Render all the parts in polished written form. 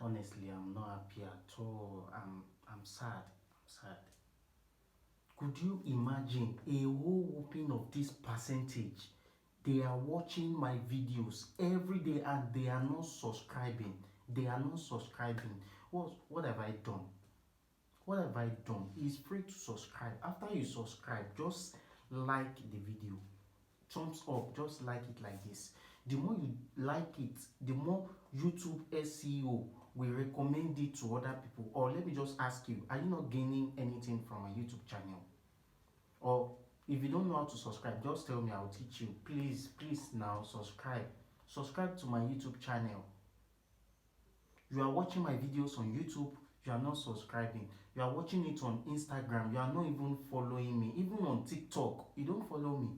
Honestly, I'm not happy at all. I'm sad. I'm sad. Could you imagine a whole whooping of this percentage? They are watching my videos every day and they are not subscribing. They are not subscribing. What have I done? What have I done? It's free to subscribe. After you subscribe, just like the video. Thumbs up, just like it like this. The more you like it, the more YouTube SEO will recommend it to other people. Or let me just ask you, are you not gaining anything from my YouTube channel? Or if you don't know how to subscribe, just tell me, I'll teach you. Please, please now subscribe. Subscribe to my YouTube channel. You are watching my videos on YouTube, you are not subscribing. You are watching it on Instagram, you are not even following me. Even on TikTok, you don't follow me.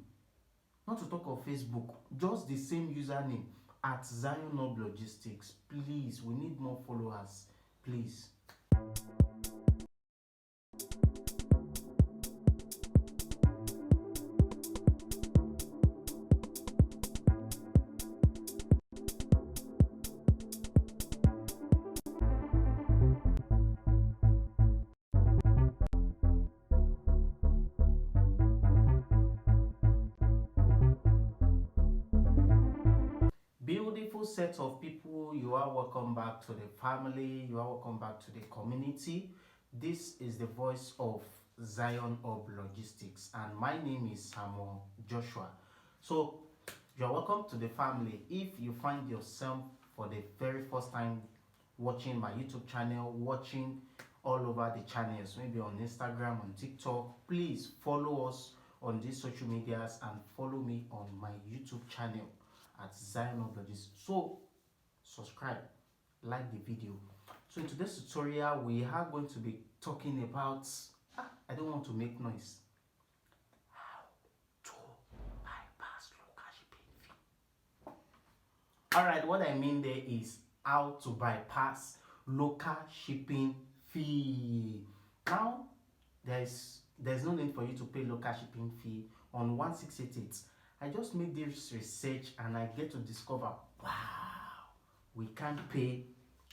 Not to talk of Facebook, just the same username at 𝐲𝐤 Logistics. Please, we need more followers. Please. Beautiful set of people, you are welcome back to the family, you are welcome back to the community. This is the voice of 𝐲𝐤 Logistics and my name is Samuel Joshua. So you're welcome to the family. If you find yourself for the very first time watching my YouTube channel, watching all over the channels, maybe on Instagram, on TikTok, please follow us on these social medias and follow me on my YouTube channel at 𝐲𝐤 Logistics. So subscribe, like the video. So in today's tutorial, we are going to be talking about I don't want to make noise. How to bypass local shipping fee. Alright, what I mean there is how to bypass local shipping fee. Now there's no need for you to pay local shipping fee on 1688. I just made this research and I get to discover, wow, we can't pay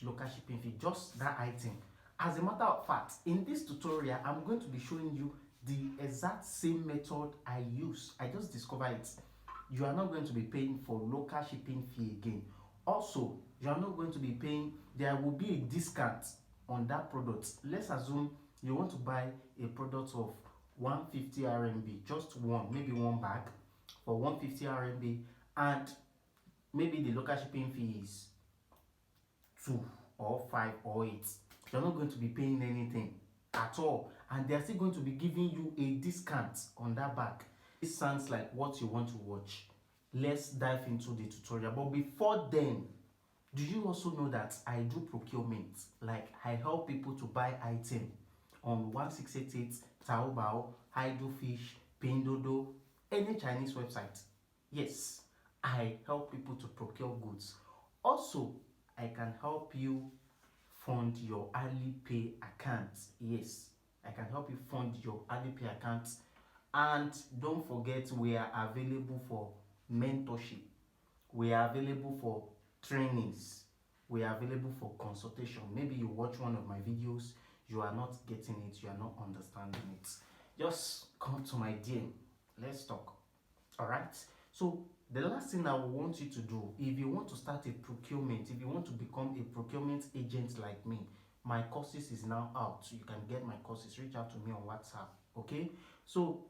local shipping fee, just that item. As a matter of fact, in this tutorial, I'm going to be showing you the exact same method I use. I just discovered it. You are not going to be paying for local shipping fee again. Also, you are not going to be paying, there will be a discount on that product. Let's assume you want to buy a product of 150 RMB, just one, maybe one bag for 150 RMB, and maybe the local shipping fee is 2 or 5 or 8. You're not going to be paying anything at all, and they're still going to be giving you a discount on that bag. This sounds like what you want to watch. Let's dive into the tutorial. But before then, do you also know that I do procurement? Like, I help people to buy items on 1688, Taobao, Fish, Pindodo, any Chinese website. Yes, I help people to procure goods. Also, I can help you fund your Alipay account. Yes, I can help you fund your Alipay account. And don't forget, we are available for mentorship. We are available for trainings. We are available for consultation. Maybe you watch one of my videos, you are not getting it, you are not understanding it. Just come to my DM. Let's talk. All right. So the last thing I want you to do, if you want to start a procurement, if you want to become a procurement agent like me, my courses is now out. So you can get my courses. Reach out to me on WhatsApp. Okay. So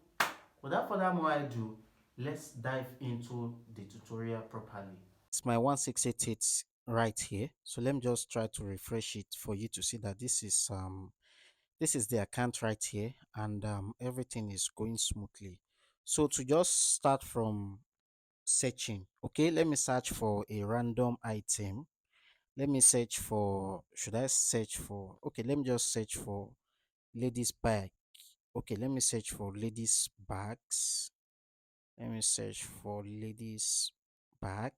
without further more ado, let's dive into the tutorial properly. It's my 1688 right here. So let me just try to refresh it for you to see that this is the account right here, and everything is going smoothly. So to just start from searching, okay, let me search for a random item. Let me search for, should I search for, okay, let me just search for ladies bag. Okay, let me search for ladies bags. Let me search for ladies bag.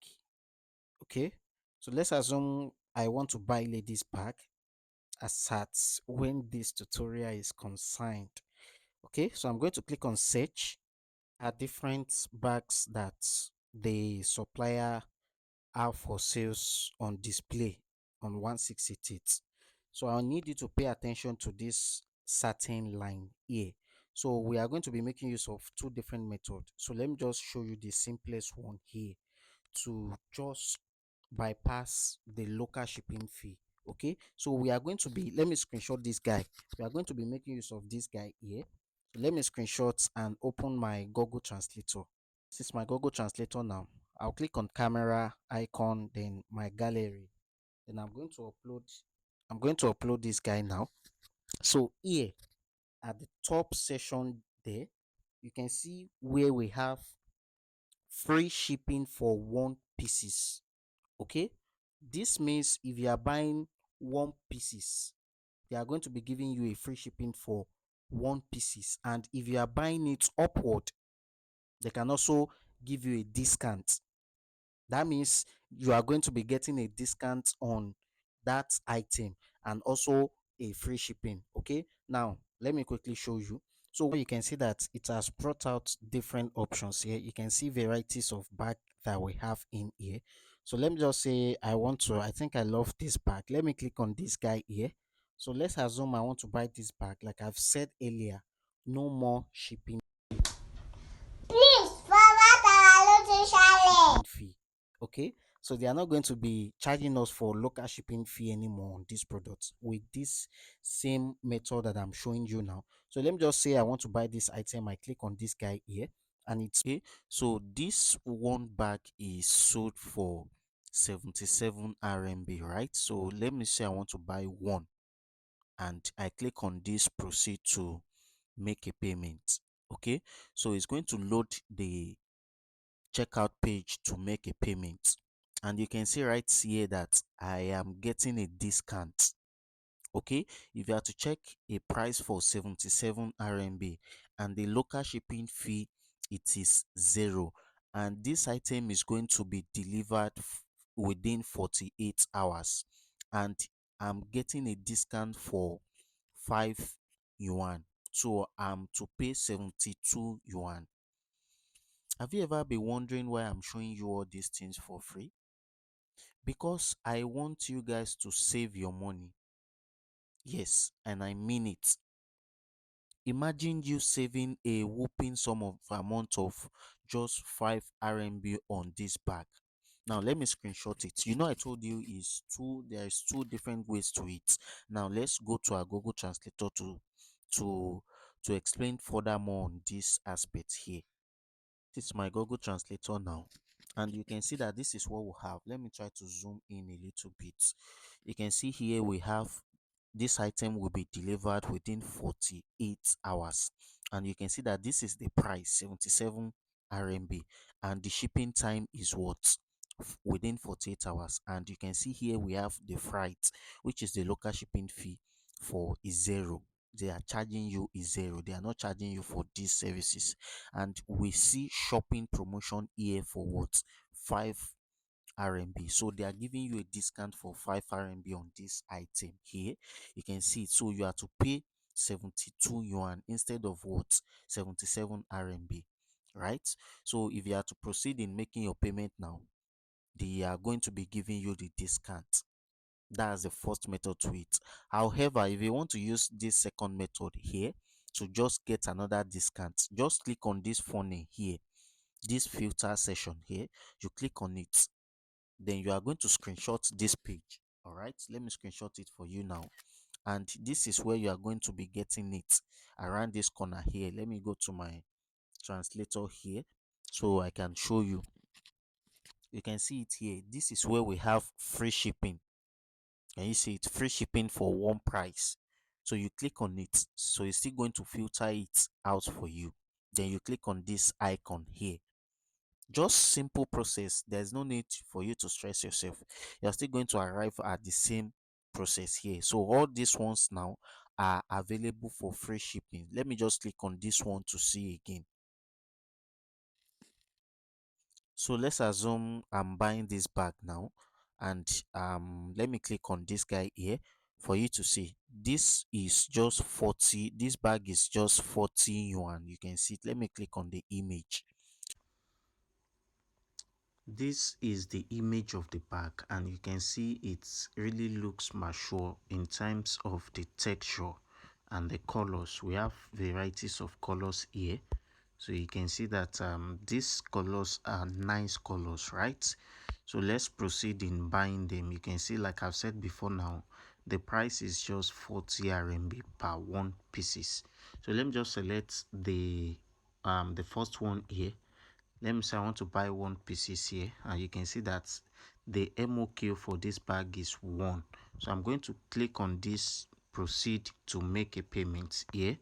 Okay, so let's assume I want to buy ladies bag as at when this tutorial is concerned. Okay, so I'm going to click on search at different bags that the supplier have for sales on display on 168th. So I need you to pay attention to this certain line here. So we are going to be making use of two different methods. So let me just show you the simplest one here to just bypass the local shipping fee. Okay, so we are going to be, let me screenshot this guy. We are going to be making use of this guy here. So let me screenshot and open my Google Translator. This is my Google Translator now. I'll click on camera icon, then my gallery. Then I'm going to upload this guy now. So here at the top section there, you can see where we have free shipping for 1 pieces. Okay, this means if you are buying 1 pieces, they are going to be giving you a free shipping for 1 pieces, and if you are buying it upward, they can also give you a discount. That means you are going to be getting a discount on that item and also a free shipping. Okay, now let me quickly show you. So you can see that it has brought out different options here. You can see varieties of bag that we have in here. So let me just say I think I love this bag. Let me click on this guy here. So let's assume I want to buy this bag. Like I've said earlier, no more shipping fee. Okay, so they are not going to be charging us for local shipping fee anymore on these products with this same method that I'm showing you now. So let me just say I want to buy this item. I click on this guy here, and it's okay. So this one bag is sold for 77 RMB, right? So let me say I want to buy one, and I click on this proceed to make a payment. Okay, so it's going to load the checkout page to make a payment, and you can see right here that I am getting a discount. Okay, if you are to check a price for 77 RMB and the local shipping fee, it is 0, and this item is going to be delivered within 48 hours, and I'm getting a discount for 5 yuan, so I'm to pay 72 yuan. Have you ever been wondering why I'm showing you all these things for free? Because I want you guys to save your money. Yes, and I mean it. Imagine you saving a whooping sum of amount of just 5 RMB on this bag. Now let me screenshot it. You know I told you there is two different ways to it. Now let's go to our Google Translator to to explain furthermore on this aspect here. This is my Google Translator now, and you can see that this is what we have. Let me try to zoom in a little bit. You can see here we have this item will be delivered within 48 hours, and you can see that this is the price, 77 RMB, and the shipping time is what, within 48 hours. And you can see here we have the freight, which is the local shipping fee for is 0. They are charging you is 0. They are not charging you for these services. And we see shopping promotion here for what, 5 RMB. So they are giving you a discount for 5 RMB on this item here. You can see it. So you have to pay 72 yuan instead of what, 77 RMB, right? So if you are to proceed in making your payment now, they are going to be giving you the discount. That's the first method to it. However, if you want to use this second method here to just get another discount, just click on this funnel here, this filter section here. You click on it, then you are going to screenshot this page. All right, let me screenshot it for you now, and this is where you are going to be getting it, around this corner here. Let me go to my translator here so I can show you. You can see it here. This is where we have free shipping. Can you see it? Free shipping for one price. So you click on it, so it's still going to filter it out for you. Then you click on this icon here. Just simple process. There's no need for you to stress yourself. You're still going to arrive at the same process here. So all these ones now are available for free shipping. Let me just click on this one to see again. So let's assume I'm buying this bag now, and let me click on this guy here for you to see. This is just 40. This bag is just 40 yuan. You can see it. Let me click on the image. This is the image of the bag, and you can see it really looks mature in terms of the texture and the colors. We have varieties of colors here, so you can see that these colors are nice colors, right? So let's proceed in buying them. You can see, like I've said before, now the price is just 40 RMB per one pieces. So let me just select the first one here. Let me say I want to buy one pieces here, and you can see that the MOQ for this bag is 1. So I'm going to click on this proceed to make a payment here.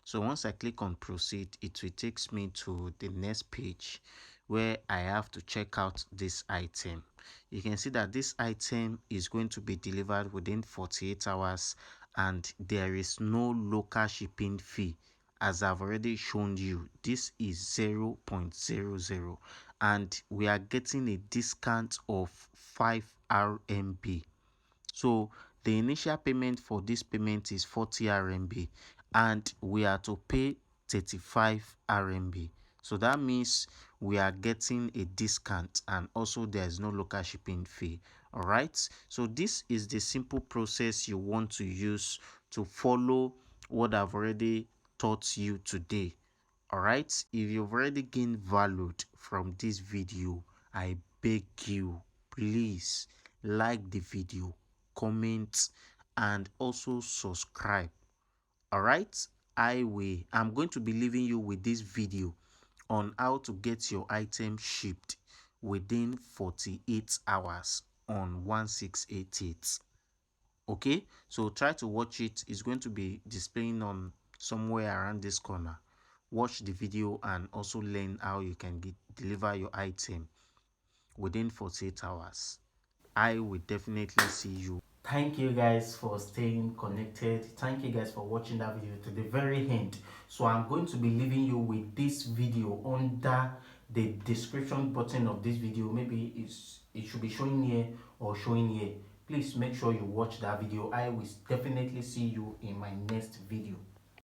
So once I click on proceed, it will take me to the next page where I have to check out this item. You can see that this item is going to be delivered within 48 hours, and there is no local shipping fee. As I've already shown you, this is 0.00, and we are getting a discount of 5 RMB. So the initial payment for this payment is 40 RMB, and we are to pay 35 RMB. So that means we are getting a discount, and also there is no local shipping fee. All right. So this is the simple process you want to use to follow what I've already taught you today. All right. If you've already gained value from this video, I beg you, please like the video, comment, and also subscribe. All right. I'm going to be leaving you with this video on how to get your item shipped within 48 hours on 1688. Okay, so try to watch it. It's going to be displaying on somewhere around this corner. Watch the video and also learn how you can deliver your item within 48 hours. I will definitely see you. Thank you guys for staying connected. Thank you guys for watching that video to the very end. So I'm going to be leaving you with this video under the description button of this video. Maybe it should be showing here or showing here. Please make sure you watch that video. I will definitely see you in my next video.